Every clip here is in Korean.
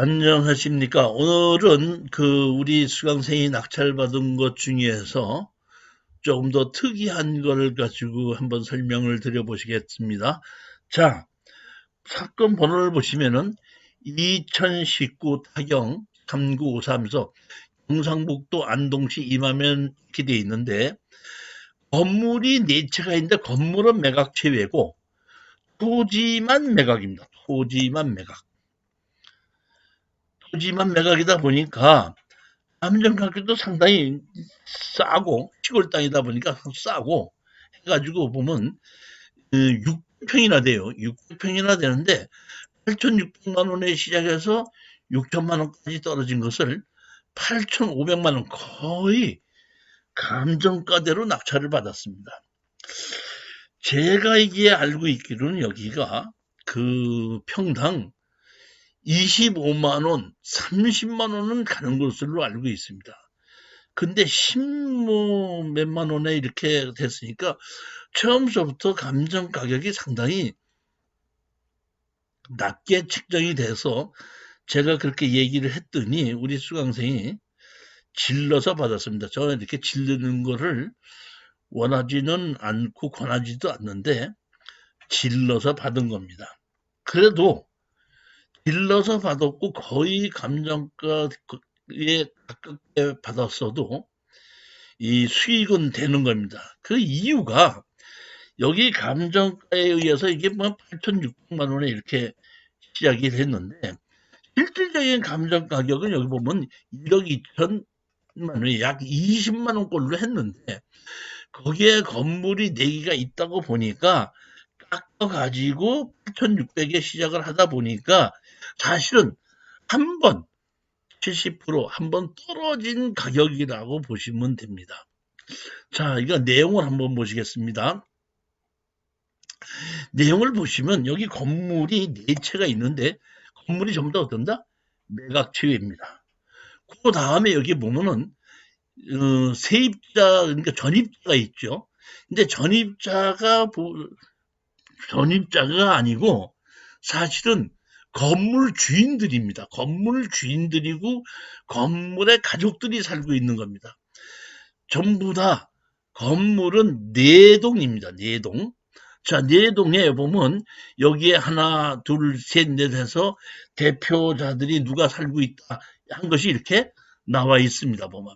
안녕하십니까. 오늘은 우리 수강생이 낙찰받은 것 중에서 조금 더 특이한 걸 가지고 한번 설명을 드려보시겠습니다. 자, 사건 번호를 보시면은 2019 타경 3953에서 경상북도 안동시 임하면 이렇게 돼 있는데, 건물이 4채가 있는데 건물은 매각 제외고 토지만 매각입니다. 토지만 매각. 토지만 매각이다 보니까 감정 가격도 상당히 싸고, 시골 땅이다 보니까 싸고 해가지고 보면 600평이나 돼요. 600평이나 되는데 8,600만 원에 시작해서 6천만 원까지 떨어진 것을 8,500만 원, 거의 감정가대로 낙찰을 받았습니다. 제가 이게 알고 있기로는 여기가 평당 25만 원, 30만 원은 가는 것으로 알고 있습니다. 근데 10뭐 몇만 원에 이렇게 됐으니까 처음서부터 감정 가격이 상당히 낮게 책정이 돼서 제가 그렇게 얘기를 했더니 우리 수강생이 질러서 받았습니다. 저는 이렇게 질르는 거를 원하지는 않고 권하지도 않는데 질러서 받은 겁니다. 그래도 질러서 받았고 거의 감정가에 가깝게 받았어도 이 수익은 되는 겁니다. 그 이유가 여기 감정가에 의해서 이게 뭐 8,600만 원에 이렇게 시작이 됐는데 실질적인 감정 가격은 여기 보면 1억 2천만 원이 약 20만 원꼴로 했는데 거기에 건물이 4개가 있다고 보니까 깎아가지고 8,600에 시작을 하다 보니까 사실은 한 번 70% 한 번 떨어진 가격이라고 보시면 됩니다. 자, 이거 내용을 한번 보시겠습니다. 내용을 보시면 여기 건물이 4채가 있는데 건물이 전부 다 어떤다? 매각체입니다. 그 다음에 여기 보면은 세입자, 그러니까 전입자가 있죠. 근데 전입자가 아니고 사실은 건물 주인들입니다. 건물 주인들이고 건물의 가족들이 살고 있는 겁니다. 전부 다 건물은 4동입니다. 4동. 자, 4동에 보면 여기에 하나, 둘, 셋, 넷 해서 대표자들이 누가 살고 있다 한 것이 이렇게 나와 있습니다. 보면.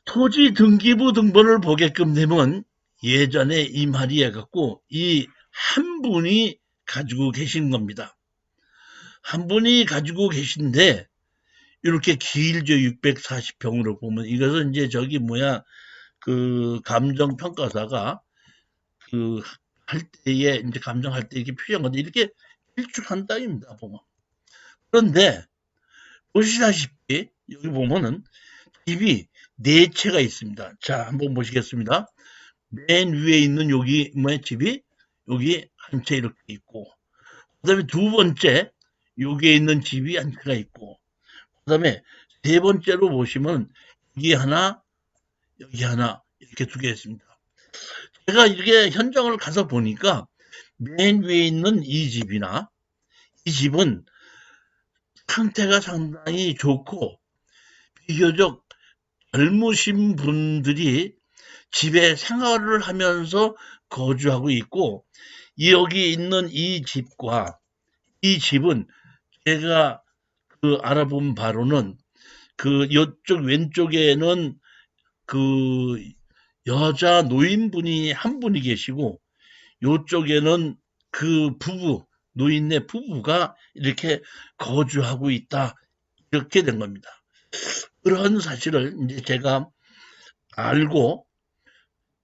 토지 등기부 등본을 보게끔 되면 예전에 이 말이 해갖고 이 한 분이 가지고 계신 겁니다. 한 분이 가지고 계신데 이렇게 길죠. 640평으로 보면 이것은 이제 저기 뭐야 감정평가사가 할 때에 이제 감정할 때 이렇게 표현한 건데 이렇게 일축한 땅입니다. 보면. 그런데 보시다시피 여기 보면은 집이 4채가 있습니다. 자, 한번 보시겠습니다. 맨 위에 있는 여기 뭐야 집이 여기 한 채 이렇게 있고 그다음에 두 번째 여기에 있는 집이 한 채가 있고 그다음에 세 번째로 보시면 여기 하나 이렇게 2개 있습니다. 제가 이렇게 현장을 가서 보니까 맨 위에 있는 이 집이나 이 집은 상태가 상당히 좋고 비교적 젊으신 분들이 집에 생활을 하면서 거주하고 있고 여기 있는 이 집과 이 집은 제가 알아본 바로는 이쪽 왼쪽에는 그 여자 노인분이 한 분이 계시고 요쪽에는 노인네 부부가 이렇게 거주하고 있다. 이렇게 된 겁니다. 그런 사실을 이제 제가 알고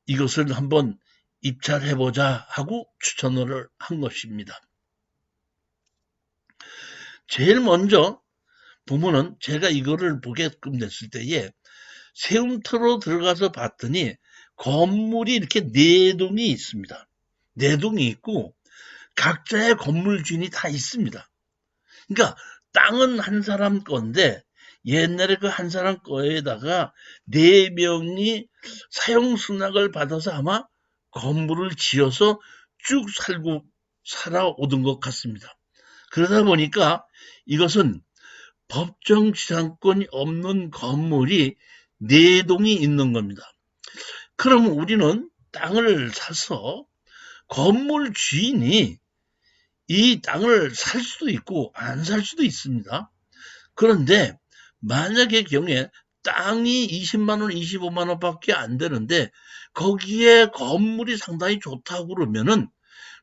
이것을 한번 입찰해보자 하고 추천을 한 것입니다. 제일 먼저 보면은 제가 이거를 보게끔 됐을 때에 세움터로 들어가서 봤더니 건물이 이렇게 4동이 있습니다. 4동이 있고 각자의 건물 주인이 다 있습니다. 그러니까 땅은 한 사람 건데 옛날에 그 한 사람 거에다가 4명이 사용 승낙을 받아서 아마 건물을 지어서 쭉 살아오던 것 같습니다. 그러다 보니까 이것은 법정 지상권이 없는 건물이 4동이 있는 겁니다. 그럼 우리는 땅을 사서 건물 주인이 이 땅을 살 수도 있고 안 살 수도 있습니다. 그런데 만약의 경우에 땅이 20만 원, 25만 원밖에 안 되는데 거기에 건물이 상당히 좋다고 그러면은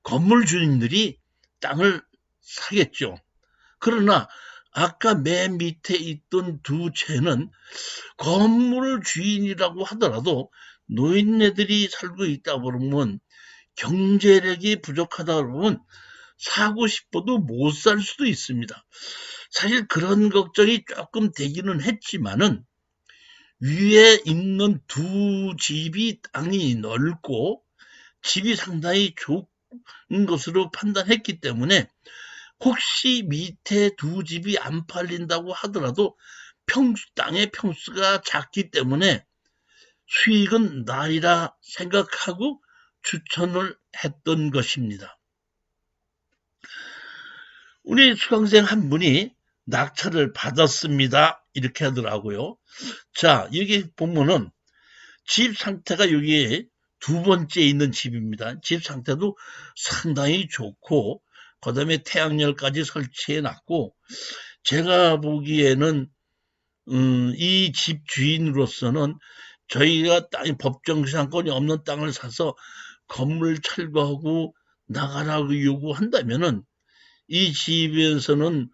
건물 주인들이 땅을 사겠죠. 그러나 아까 맨 밑에 있던 두 채는 건물 주인이라고 하더라도 노인네들이 살고 있다 그러면 경제력이 부족하다 그러면 사고 싶어도 못 살 수도 있습니다. 사실 그런 걱정이 조금 되기는 했지만은 위에 있는 두 집이 땅이 넓고 집이 상당히 좋은 것으로 판단했기 때문에 혹시 밑에 두 집이 안 팔린다고 하더라도 땅의 평수가 작기 때문에 수익은 나리라 생각하고 추천을 했던 것입니다. 우리 수강생 한 분이 낙찰을 받았습니다. 이렇게 하더라고요. 자, 여기 보면은 집 상태가 여기에 두 번째 있는 집입니다. 집 상태도 상당히 좋고 그 다음에 태양열까지 설치해 놨고 제가 보기에는 이 집 주인으로서는 저희가 법정 지상권이 없는 땅을 사서 건물 철거하고 나가라고 요구한다면은 이 집에서는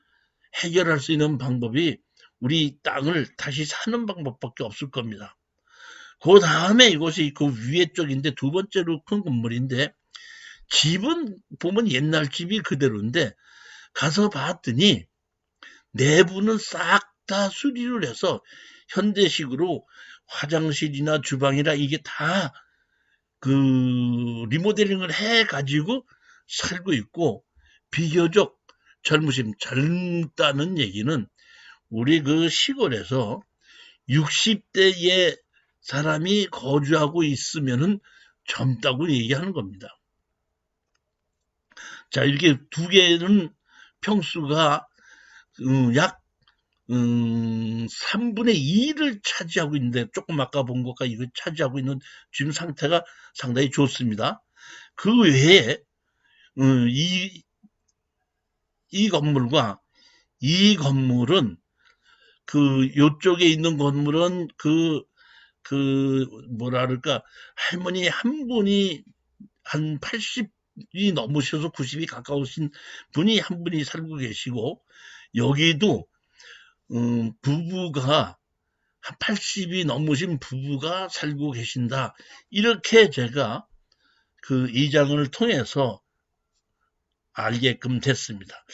해결할 수 있는 방법이 우리 땅을 다시 사는 방법밖에 없을 겁니다. 그 다음에 이곳이 그 위에 쪽인데 두 번째로 큰 건물인데 집은 보면 옛날 집이 그대로인데 가서 봤더니 내부는 싹 다 수리를 해서 현대식으로 화장실이나 주방이나 이게 다 그 리모델링을 해 가지고 살고 있고 비교적 젊다는 얘기는 우리 그 시골에서 60대의 사람이 거주하고 있으면은 젊다고 얘기하는 겁니다. 자, 이렇게 두 개는 평수가 약 3분의 2를 차지하고 있는데 조금 아까 본 것과 이거 차지하고 있는 지금 상태가 상당히 좋습니다. 그 외에 이 건물과 이 건물은 요쪽에 있는 건물은 뭐라 그럴까 할머니 한 분이 한 80이 넘으셔서 90이 가까우신 분이 한 분이 살고 계시고 여기도 부부가 한 80이 넘으신 부부가 살고 계신다. 이렇게 제가 그 이장을 통해서 알게끔 됐습니다.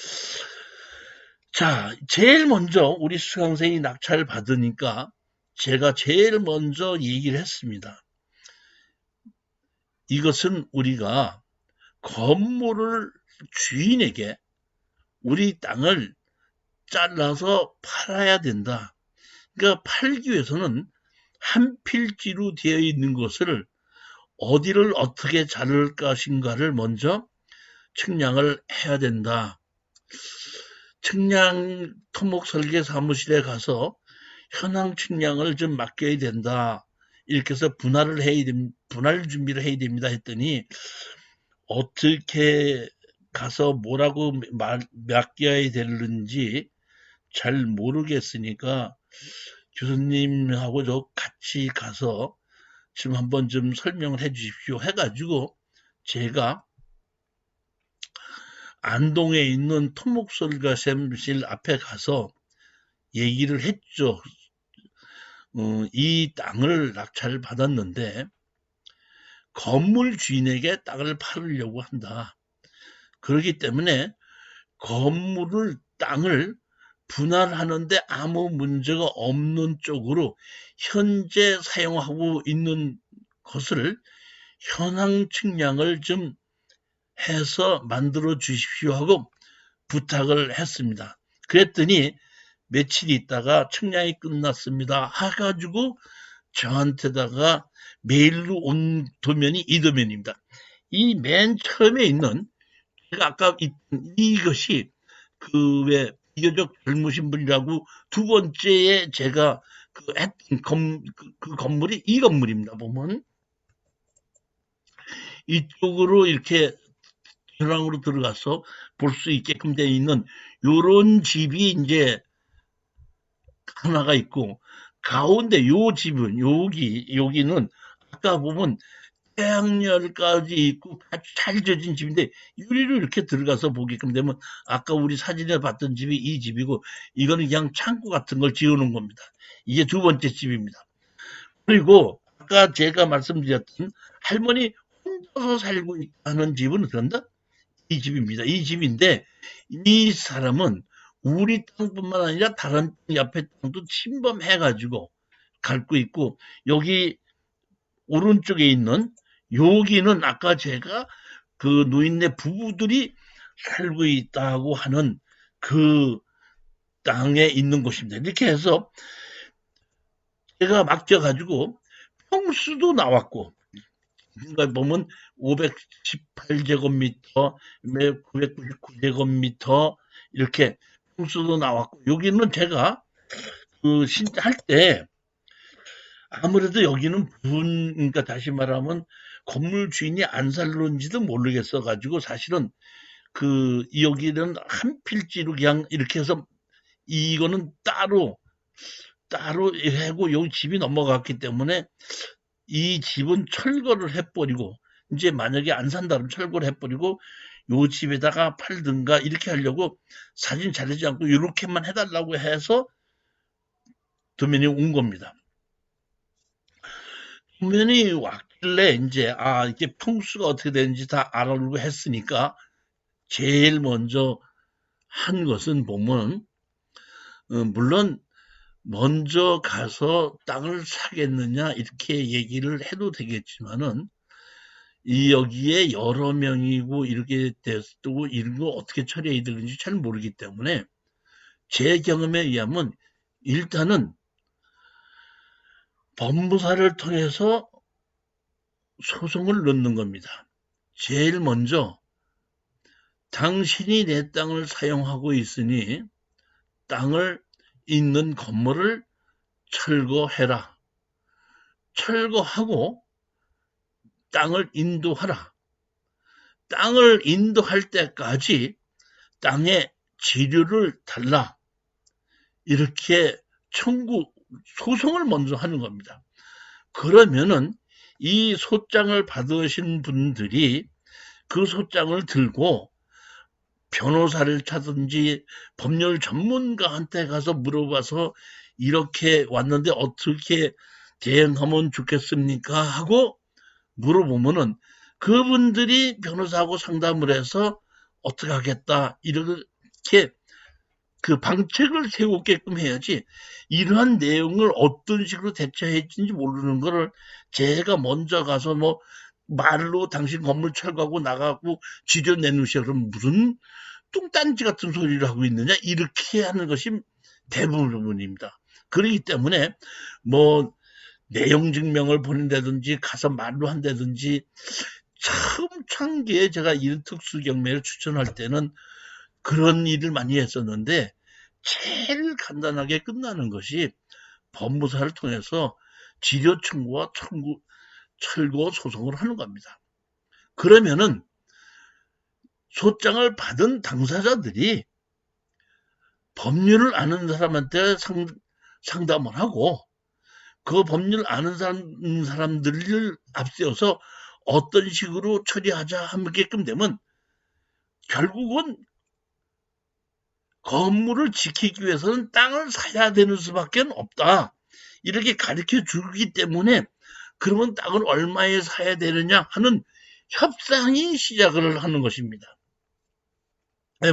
자, 제일 먼저 우리 수강생이 낙찰 받으니까 제가 제일 먼저 얘기를 했습니다. 이것은 우리가 건물을 주인에게 우리 땅을 잘라서 팔아야 된다. 그러니까 팔기 위해서는 한 필지로 되어 있는 것을 어디를 어떻게 자를 것인가를 먼저 측량을 해야 된다. 측량 토목 설계 사무실에 가서 현황 측량을 좀 맡겨야 된다. 이렇게 해서 분할 준비를 해야 됩니다 했더니 어떻게 가서 뭐라고 맡겨야 되는지 잘 모르겠으니까 교수님하고 저 같이 가서 지금 한번 좀 설명을 해 주십시오 해가지고 제가 안동에 있는 토목설계사무실 앞에 가서 얘기를 했죠. 이 땅을 낙찰을 받았는데 건물 주인에게 땅을 팔으려고 한다. 그렇기 때문에 땅을 분할하는데 아무 문제가 없는 쪽으로 현재 사용하고 있는 것을 현황 측량을 좀 해서 만들어 주십시오 하고 부탁을 했습니다. 그랬더니 며칠 있다가 측량이 끝났습니다 해가지고 저한테다가 메일로 온 도면이 이 도면입니다. 이 맨 처음에 있는 제가 아까 이것이 그 왜 비교적 젊으신 분이라고 두 번째에 제가 그 했던 그 건물이 이 건물입니다. 보면 이쪽으로 이렇게 전랑으로 들어가서 볼 수 있게끔 되어 있는 요런 집이 이제 하나가 있고, 가운데 요 집은 여기는 아까 보면 태양열까지 있고 아주 잘 지어진 집인데 유리로 이렇게 들어가서 보게끔 되면 아까 우리 사진에 봤던 집이 이 집이고, 이거는 그냥 창고 같은 걸 지어놓은 겁니다. 이게 두 번째 집입니다. 그리고 아까 제가 말씀드렸던 할머니 혼자서 살고 있다는 집은 어떤다? 이 집입니다. 이 집인데 이 사람은 우리 땅뿐만 아니라 다른 옆에 땅도 침범해가지고 갖고 있고, 여기 오른쪽에 있는 여기는 아까 제가 그 노인네 부부들이 살고 있다고 하는 그 땅에 있는 곳입니다. 이렇게 해서 제가 맡겨가지고 평수도 나왔고, 그러니까 보면 518제곱미터, 999제곱미터 이렇게 평수도 나왔고, 여기는 제가 그 신할 때 아무래도 여기는 그러니까 다시 말하면 건물 주인이 안 살는지도 모르겠어 가지고 사실은 그 여기는 한 필지로 그냥 이렇게 해서 이거는 따로 하고 여기 집이 넘어갔기 때문에 이 집은 철거를 해버리고, 이제 만약에 안 산다면 철거를 해버리고 요 집에다가 팔든가 이렇게 하려고 사진 자르지 않고 이렇게만 해달라고 해서 도면이 온 겁니다. 도면이 왔길래 이제 이게 평수가 어떻게 되는지 다 알아보고 했으니까 제일 먼저 한 것은 보면 물론 먼저 가서 땅을 사겠느냐 이렇게 얘기를 해도 되겠지만은 이 여기에 여러 명이고 이렇게 됐고 이런 거 어떻게 처리해야 되는지 잘 모르기 때문에 제 경험에 의하면 일단은 법무사를 통해서 소송을 넣는 겁니다. 제일 먼저 당신이 내 땅을 사용하고 있으니 땅을 있는 건물을 철거해라. 철거하고 땅을 인도하라. 땅을 인도할 때까지 땅의 지류를 달라. 이렇게 소송을 먼저 하는 겁니다. 그러면은 이 소장을 받으신 분들이 그 소장을 들고 변호사를 찾든지 법률 전문가한테 가서 물어봐서 이렇게 왔는데 어떻게 대응하면 좋겠습니까? 하고 물어보면은 그분들이 변호사하고 상담을 해서 어떻게 하겠다 이렇게 그 방책을 세우게끔 해야지, 이러한 내용을 어떤 식으로 대처했는지 모르는 거를 제가 먼저 가서 뭐 말로 당신 건물 철거하고 나가고 지려 내놓으셔 그럼 무슨 뚱딴지 같은 소리를 하고 있느냐 이렇게 하는 것이 대부분입니다. 그렇기 때문에 뭐 내용 증명을 보낸다든지 가서 말로 한다든지 참 창기에 제가 이런 특수 경매를 추천할 때는 그런 일을 많이 했었는데 제일 간단하게 끝나는 것이 법무사를 통해서 지료 청구와 철거 소송을 하는 겁니다. 그러면은 소장을 받은 당사자들이 법률을 아는 사람한테 상담을 하고 그 법률 아는 사람들을 앞세워서 어떤 식으로 처리하자 하게끔 되면 결국은 건물을 지키기 위해서는 땅을 사야 되는 수밖에 없다. 이렇게 가르쳐 주기 때문에 그러면 땅을 얼마에 사야 되느냐 하는 협상이 시작을 하는 것입니다.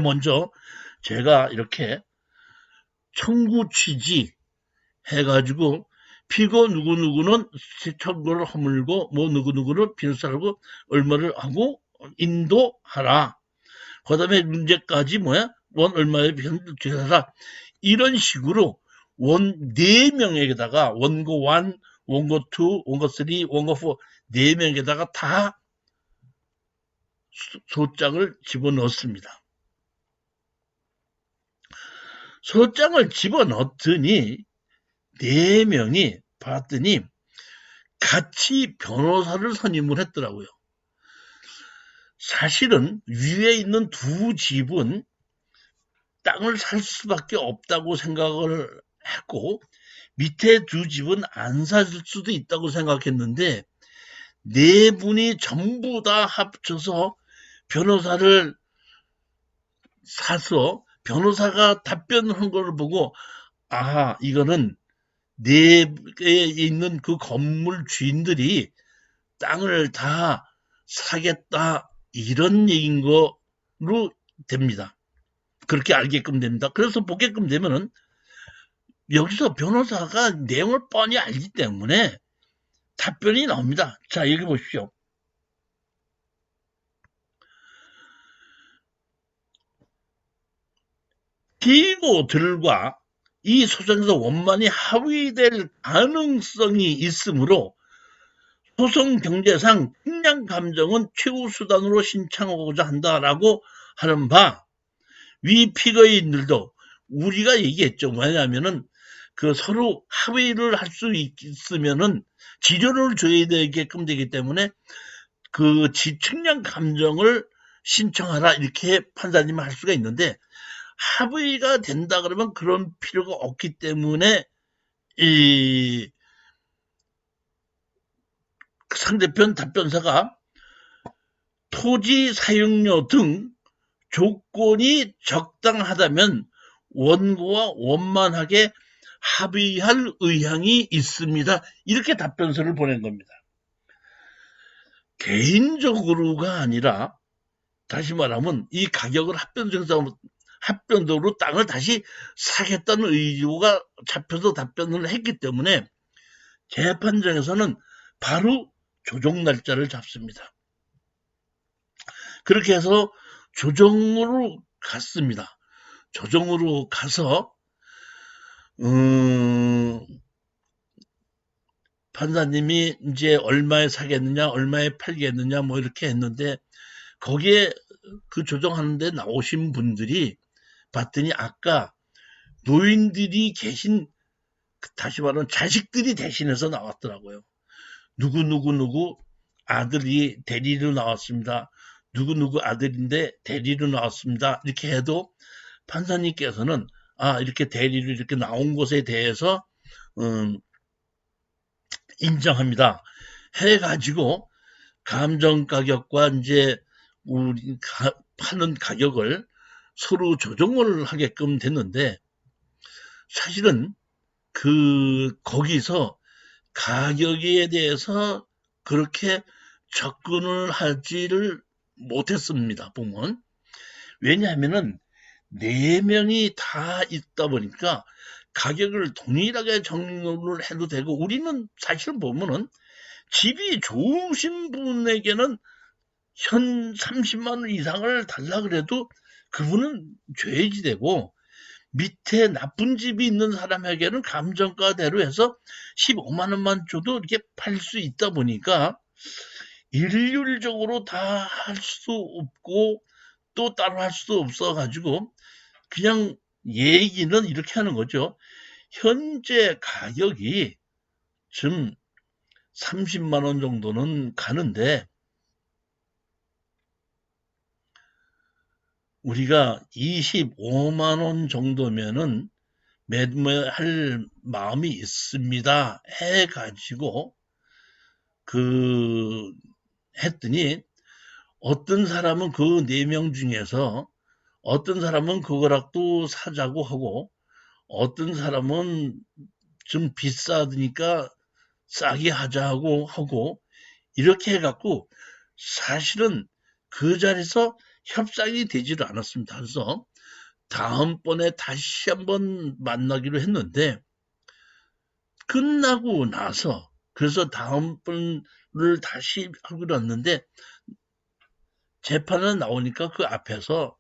먼저 제가 이렇게 청구 취지 해가지고 피고 누구누구는 청구를 허물고 뭐 누구누구는 변호사하고 얼마를 하고 인도하라. 그 다음에 문제까지 뭐야? 원 얼마에 변호사 이런 식으로 원 4명에다가 원고 1, 원고 2, 원고 3, 원고 4 4명에다가 다 소장을 집어넣습니다. 소장을 집어넣더니 4명이 봤더니 같이 변호사를 선임을 했더라고요. 사실은 위에 있는 두 집은 땅을 살 수밖에 없다고 생각을 했고 밑에 두 집은 안 살 수도 있다고 생각했는데 4분이 전부 다 합쳐서 변호사를 사서 변호사가 답변한 걸 보고 이거는 내에 있는 그 건물 주인들이 땅을 다 사겠다 이런 얘기인 거로 됩니다. 그렇게 알게끔 됩니다. 그래서 보게끔 되면은 여기서 변호사가 내용을 뻔히 알기 때문에 답변이 나옵니다. 자, 여기 보십시오. 피고들과 이 소송에서 원만히 합의될 가능성이 있으므로 소송 경제상 측량 감정은 최후 수단으로 신청하고자 한다라고 하는 바, 위 피고인들도 우리가 얘기했죠. 왜냐하면은 그 서로 합의를 할 수 있으면은 지료를 줘야 되게끔 되기 때문에 그 측량 감정을 신청하라 이렇게 판사님은 할 수가 있는데 합의가 된다 그러면 그런 필요가 없기 때문에 이 상대편 답변사가 토지 사용료 등 조건이 적당하다면 원고와 원만하게 합의할 의향이 있습니다. 이렇게 답변서를 보낸 겁니다. 개인적으로가 아니라 다시 말하면 이 가격을 합병적으로 땅을 다시 사겠다는 의지가 잡혀서 답변을 했기 때문에 재판장에서는 바로 조정 날짜를 잡습니다. 그렇게 해서 조정으로 갔습니다. 조정으로 가서 판사님이 이제 얼마에 사겠느냐, 얼마에 팔겠느냐, 뭐 이렇게 했는데 거기에 그 조정하는데 나오신 분들이 봤더니 아까 노인들이 계신 다시 말하면 자식들이 대신해서 나왔더라고요. 누구 아들이 대리로 나왔습니다. 누구 아들인데 대리로 나왔습니다. 이렇게 해도 판사님께서는 이렇게 대리로 이렇게 나온 것에 대해서 인정합니다. 해가지고 감정 가격과 이제 우리 파는 가격을 서로 조정을 하게끔 됐는데 사실은 거기서 가격에 대해서 그렇게 접근을 하지를 못했습니다. 보면 왜냐하면은 4명이 다 있다 보니까 가격을 동일하게 정리를 해도 되고 우리는 사실 보면은 집이 좋으신 분에게는 현 30만 원 이상을 달라 그래도 그분은 줘야지 되고 밑에 나쁜 집이 있는 사람에게는 감정가대로 해서 15만 원만 줘도 이렇게 팔 수 있다 보니까 일률적으로 다 할 수 없고 또 따로 할 수도 없어 가지고 그냥 얘기는 이렇게 하는 거죠. 현재 가격이 지금 30만 원 정도는 가는데 우리가 25만 원 정도면은 매매할 마음이 있습니다. 해가지고 했더니 어떤 사람은 그 4명 중에서 어떤 사람은 그거락도 사자고 하고 어떤 사람은 좀 비싸니까 싸게 하자고 하고 이렇게 해갖고 사실은 그 자리에서 협상이 되지를 않았습니다. 그래서 다음번에 다시 한번 만나기로 했는데 끝나고 나서 그래서 다음번을 다시 하기로 했는데 재판에 나오니까 그 앞에서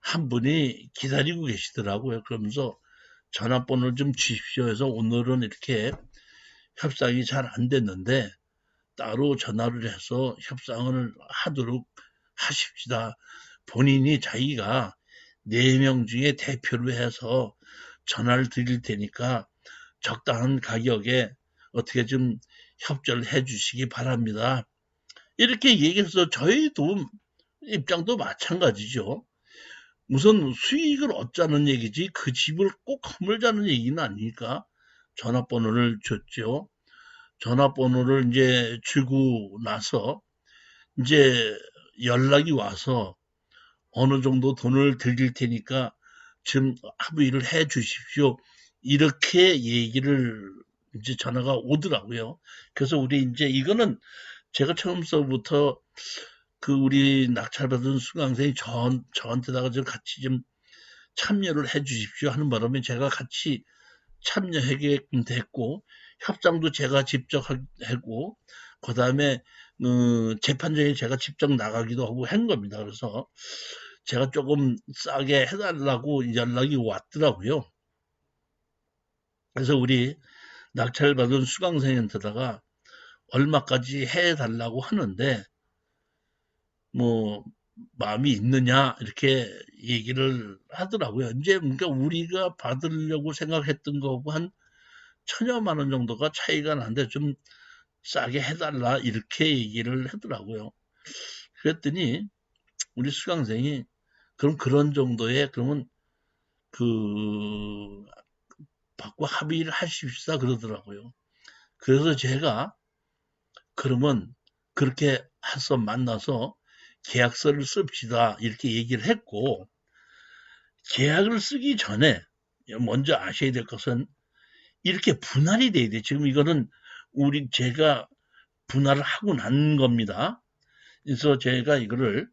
한 분이 기다리고 계시더라고요. 그러면서 전화번호를 좀 주십시오 해서 오늘은 이렇게 협상이 잘 안 됐는데 따로 전화를 해서 협상을 하도록 하십시다. 본인이 자기가 4명 중에 대표로 해서 전화를 드릴 테니까 적당한 가격에 어떻게 좀 협조를 해 주시기 바랍니다. 이렇게 얘기해서 저희도 입장도 마찬가지죠. 우선 수익을 얻자는 얘기지 그 집을 꼭 허물자는 얘기는 아니니까 전화번호를 줬죠. 전화번호를 이제 주고 나서 이제 연락이 와서 어느 정도 돈을 드릴 테니까 좀 합의를 해 주십시오. 이렇게 얘기를 이제 전화가 오더라고요. 그래서 우리 이제 이거는 제가 처음서부터 그 우리 낙찰받은 수강생이 저한테다가 좀 같이 좀 참여를 해 주십시오 하는 바람에 제가 같이 참여하게끔 됐고, 협상도 제가 직접 하고, 그 다음에 재판장에 제가 직접 나가기도 하고 한 겁니다. 그래서 제가 조금 싸게 해달라고 연락이 왔더라고요. 그래서 우리 낙찰받은 수강생한테다가 얼마까지 해달라고 하는데, 뭐 마음이 있느냐 이렇게 얘기를 하더라고요. 이제 그러니까 우리가 받으려고 생각했던 거하고 한 1,000여만 원 정도가 차이가 나는데 좀 싸게 해달라 이렇게 얘기를 하더라고요. 그랬더니 우리 수강생이 그럼 그런 정도에 그러면 그 받고 합의를 하십시다 그러더라고요. 그래서 제가 그러면 그렇게 해서 만나서 계약서를 씁시다 이렇게 얘기를 했고, 계약을 쓰기 전에 먼저 아셔야 될 것은 이렇게 분할이 돼야 돼. 지금 이거는 제가 분할을 하고 난 겁니다. 그래서 제가 이거를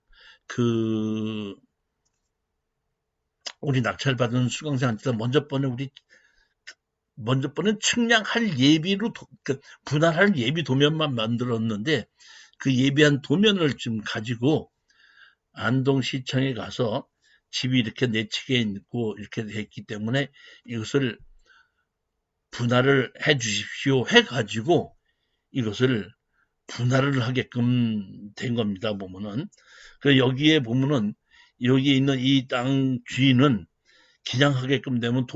우리 낙찰받은 수강생한테 먼저 번에 측량할 예비로 분할할 예비 도면만 만들었는데 그 예비한 도면을 좀 가지고 안동시청에 가서 집이 이렇게 내치게 있고 이렇게 됐기 때문에 이것을 분할을 해 주십시오 해가지고 이것을 분할을 하게끔 된 겁니다. 보면은 여기에 보면은 여기 있는 이 땅 주인은 기장하게끔 되면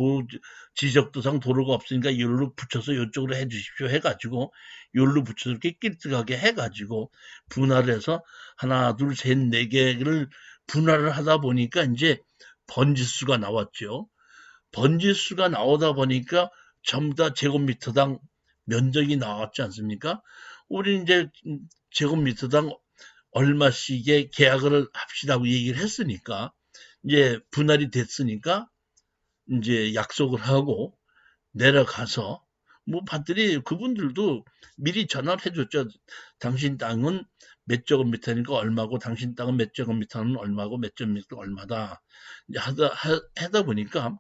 지적도상 도로가 없으니까 이걸로 붙여서 이쪽으로 해 주십시오 해가지고 이걸로 붙여서 이렇게 끼뜨하게 해가지고 분할을 해서 하나 둘셋네 개를 분할을 하다 보니까 이제 번지수가 나왔죠. 번지수가 나오다 보니까 전부 다 제곱미터당 면적이 나왔지 않습니까? 우리 이제 제곱미터당 얼마씩의 계약을 합시다고 얘기를 했으니까 이제 분할이 됐으니까 이제 약속을 하고 내려가서 뭐 봤더니 그분들도 미리 전화를 해줬죠. 당신 땅은 몇 제곱미터니까 얼마고 당신 땅은 몇 제곱미터는 얼마고 몇 제곱미터 얼마다 하다 보니까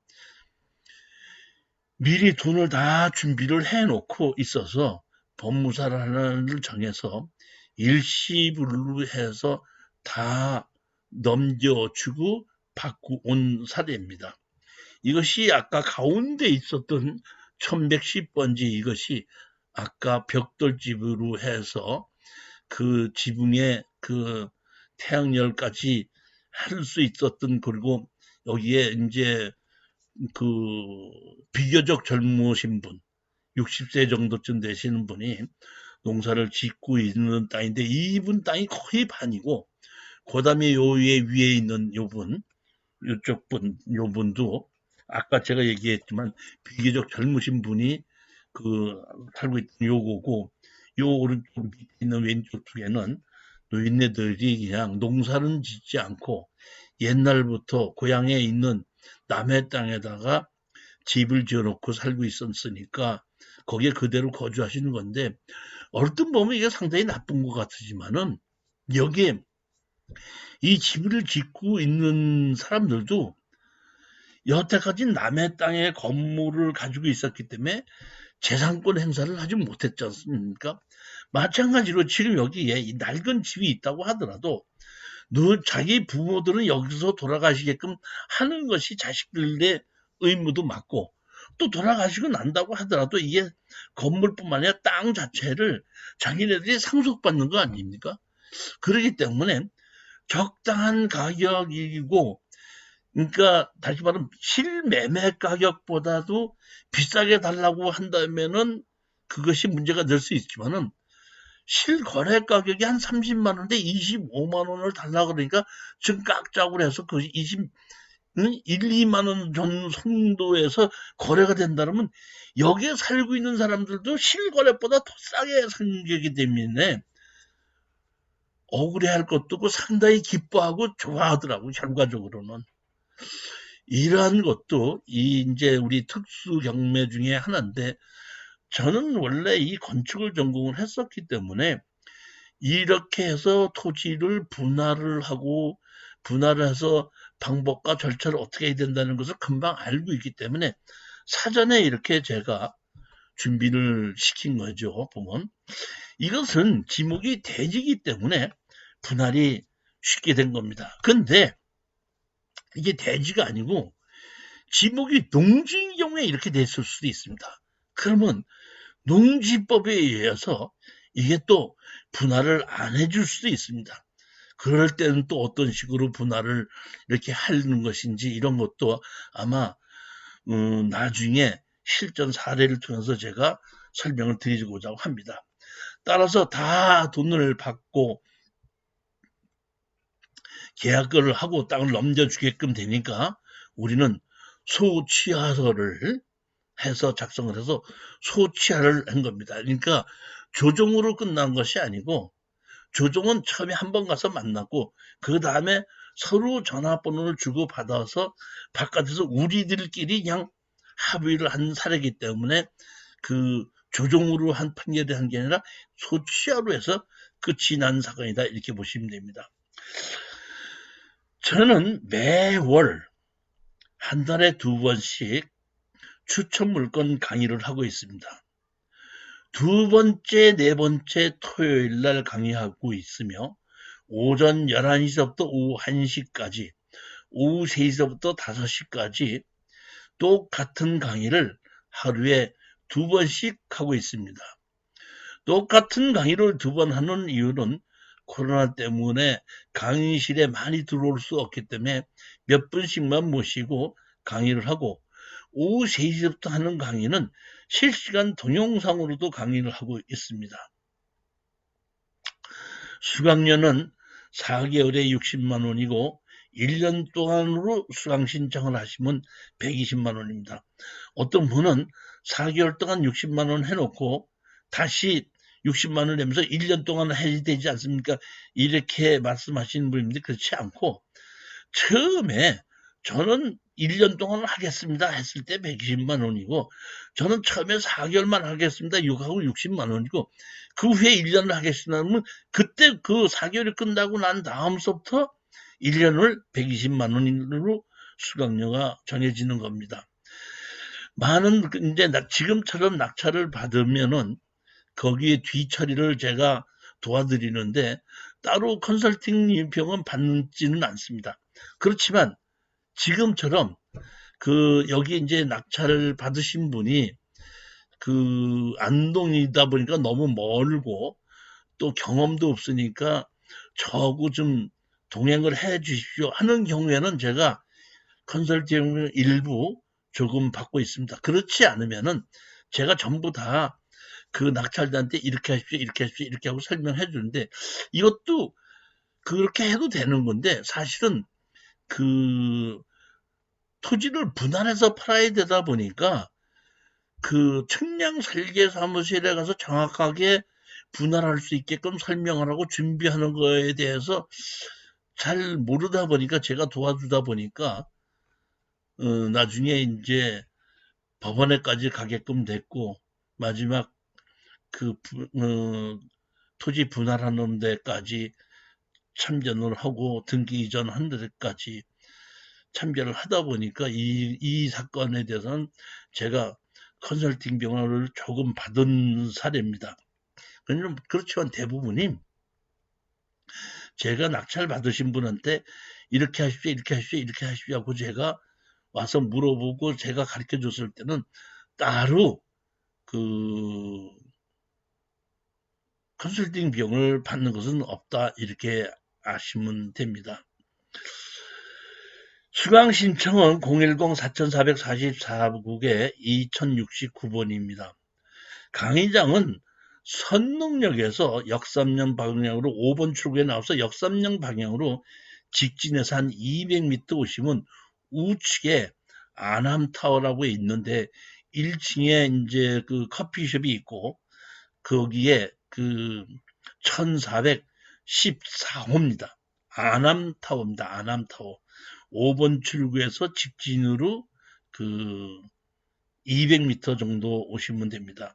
미리 돈을 다 준비를 해놓고 있어서 법무사를 하나를 정해서 일시불로 해서 다 넘겨주고 받고 온 사례입니다. 이것이 아까 가운데 있었던 1110번지 이것이 아까 벽돌집으로 해서 그 지붕에 그 태양열까지 할 수 있었던, 그리고 여기에 이제 그 비교적 젊으신 분 60세 정도쯤 되시는 분이 농사를 짓고 있는 땅인데 이분 땅이 거의 반이고, 그 다음에 위에 있는 요쪽 분, 요분도 아까 제가 얘기했지만 비교적 젊으신 분이 살고 있던 요거고, 요 오른쪽 밑에 있는 왼쪽 쪽에는 노인네들이 그냥 농사는 짓지 않고 옛날부터 고향에 있는 남의 땅에다가 집을 지어놓고 살고 있었으니까 거기에 그대로 거주하시는 건데, 얼핏 보면 이게 상당히 나쁜 것 같으지만은 여기에 이 집을 짓고 있는 사람들도 여태까지 남의 땅에 건물을 가지고 있었기 때문에 재산권 행사를 하지 못했지 않습니까? 마찬가지로 지금 여기에 이 낡은 집이 있다고 하더라도 자기 부모들은 여기서 돌아가시게끔 하는 것이 자식들의 의무도 맞고, 또 돌아가시고 난다고 하더라도 이게 건물뿐만 아니라 땅 자체를 자기네들이 상속받는 거 아닙니까? 그렇기 때문에 적당한 가격이고 그러니까 다시 말하면 실매매 가격보다도 비싸게 달라고 한다면은 그것이 문제가 될 수 있지만은 실거래 가격이 한 30만 원인데 25만 원을 달라고 그러니까 지금 깍짝으로 해서 그 1, 2만 원 정도에서 거래가 된다면 여기에 살고 있는 사람들도 실거래보다 더 싸게 생기기 때문에 억울해할 것도 없고 상당히 기뻐하고 좋아하더라고. 결과적으로는 이러한 것도 이제 우리 특수 경매 중에 하나인데, 저는 원래 이 건축을 전공을 했었기 때문에 이렇게 해서 토지를 분할을 해서 방법과 절차를 어떻게 해야 된다는 것을 금방 알고 있기 때문에 사전에 이렇게 제가 준비를 시킨 거죠. 보면 이것은 지목이 대지이기 때문에 분할이 쉽게 된 겁니다. 근데 이게 대지가 아니고 지목이 농지인 경우에 이렇게 됐을 수도 있습니다. 그러면 농지법에 의해서 이게 또 분할을 안 해줄 수도 있습니다. 그럴 때는 또 어떤 식으로 분할을 이렇게 하는 것인지 이런 것도 아마 나중에 실전 사례를 통해서 제가 설명을 드리고자 합니다. 따라서 다 돈을 받고 계약을 하고 땅을 넘겨주게끔 되니까 우리는 소취하서를 해서 작성을 해서 소취하를 한 겁니다. 그러니까 조정으로 끝난 것이 아니고 조정은 처음에 한 번 가서 만났고 그 다음에 서로 전화번호를 주고 받아서 바깥에서 우리들끼리 그냥 합의를 한 사례이기 때문에 그 조정으로 한 판결이 한 게 아니라 소취하로 해서 끝이 난 사건이다 이렇게 보시면 됩니다. 저는 매월 한 달에 2번씩 추천 물건 강의를 하고 있습니다. 두 번째, 네 번째 토요일 날 강의하고 있으며 오전 11시부터 오후 1시까지, 오후 3시부터 5시까지 똑같은 강의를 하루에 2번씩 하고 있습니다. 똑같은 강의를 2번 하는 이유는 코로나 때문에 강의실에 많이 들어올 수 없기 때문에 몇 분씩만 모시고 강의를 하고, 오후 3시부터 하는 강의는 실시간 동영상으로도 강의를 하고 있습니다. 수강료는 4개월에 60만 원이고 1년 동안으로 수강 신청을 하시면 120만 원입니다. 어떤 분은 4개월 동안 60만 원 해놓고 다시 60만 원을 내면서 1년 동안 해야 되지 않습니까? 이렇게 말씀하시는 분인데 그렇지 않고, 처음에 저는 1년 동안 하겠습니다 했을 때 120만 원이고, 저는 처음에 4개월만 하겠습니다 하고 60만 원이고, 그 후에 1년을 하겠습니다 하면 그때 그 4개월이 끝나고 난 다음서부터 1년을 120만 원으로 수강료가 정해지는 겁니다. 많은 이제 지금처럼 낙찰을 받으면은 거기에 뒤처리를 제가 도와드리는데 따로 컨설팅 비용은 받지는 않습니다. 그렇지만 지금처럼 여기 이제 낙찰을 받으신 분이 안동이다 보니까 너무 멀고 또 경험도 없으니까 저하고 좀 동행을 해 주십시오 하는 경우에는 제가 컨설팅을 일부 조금 받고 있습니다. 그렇지 않으면은 제가 전부 다 그 낙찰자한테 이렇게 하십시오, 이렇게 하십시오, 이렇게 하고 설명해 주는데, 이것도 그렇게 해도 되는 건데 사실은 토지를 분할해서 팔아야 되다 보니까 측량 설계 사무실에 가서 정확하게 분할할 수 있게끔 설명을 하고 준비하는 거에 대해서 잘 모르다 보니까 제가 도와주다 보니까 나중에 이제 법원에까지 가게끔 됐고, 마지막 토지 분할하는 데까지 참전을 하고 등기 이전하는 데까지 참견을 하다 보니까 이 사건에 대해서는 제가 컨설팅 비용을 조금 받은 사례입니다. 그렇지만 대부분이 제가 낙찰 받으신 분한테 이렇게 하십시오, 이렇게 하십시오, 이렇게 하십시오 하고 제가 와서 물어보고 제가 가르쳐 줬을 때는 따로 컨설팅 비용을 받는 것은 없다 이렇게 아시면 됩니다. 수강 신청은 010-4444국에 2069번입니다. 강의장은 선릉역에서 역삼령 방향으로 5번 출구에 나와서 역삼령 방향으로 직진해서 한 200m 오시면 우측에 아남타워라고 있는데 1층에 이제 그 커피숍이 있고 거기에 그 1414호입니다. 아남타워입니다. 아남타워. 5번 출구에서 직진으로 그 200m 정도 오시면 됩니다.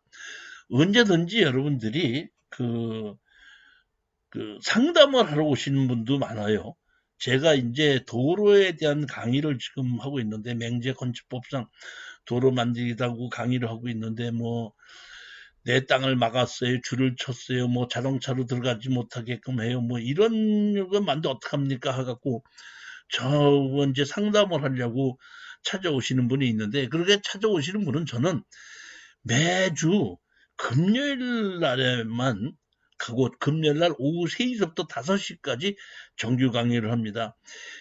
언제든지 여러분들이 그 상담을 하러 오시는 분도 많아요. 제가 이제 도로에 대한 강의를 지금 하고 있는데 맹제 건축법상 도로 만들기다고 강의를 하고 있는데 뭐 내 땅을 막았어요. 줄을 쳤어요. 뭐 자동차로 들어가지 못하게끔 해요. 뭐 이런 거 만데 어떡합니까? 해갖고 저 이제 상담을 하려고 찾아오시는 분이 있는데 그렇게 찾아오시는 분은 저는 매주 금요일 날에만 가고 금요일 날 오후 3시부터 5시까지 정규 강의를 합니다.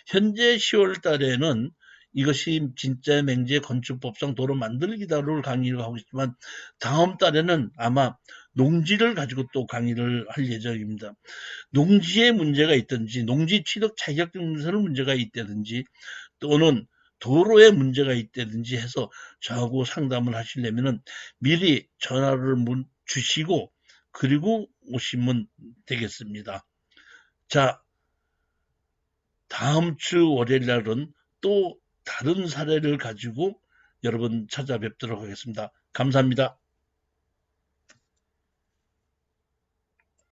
현재 10월 달에는 이것이 진짜 맹제 건축법상 도로 만들기다를 강의를 하고 있지만 다음 달에는 아마 농지를 가지고 또 강의를 할 예정입니다. 농지에 문제가 있든지 농지 취득 자격증서를 문제가 있다든지 또는 도로에 문제가 있다든지 해서 저하고 상담을 하시려면은 미리 전화를 주시고 그리고 오시면 되겠습니다. 자, 다음 주 월요일 날은 또 다른 사례를 가지고 여러분 찾아뵙도록 하겠습니다. 감사합니다.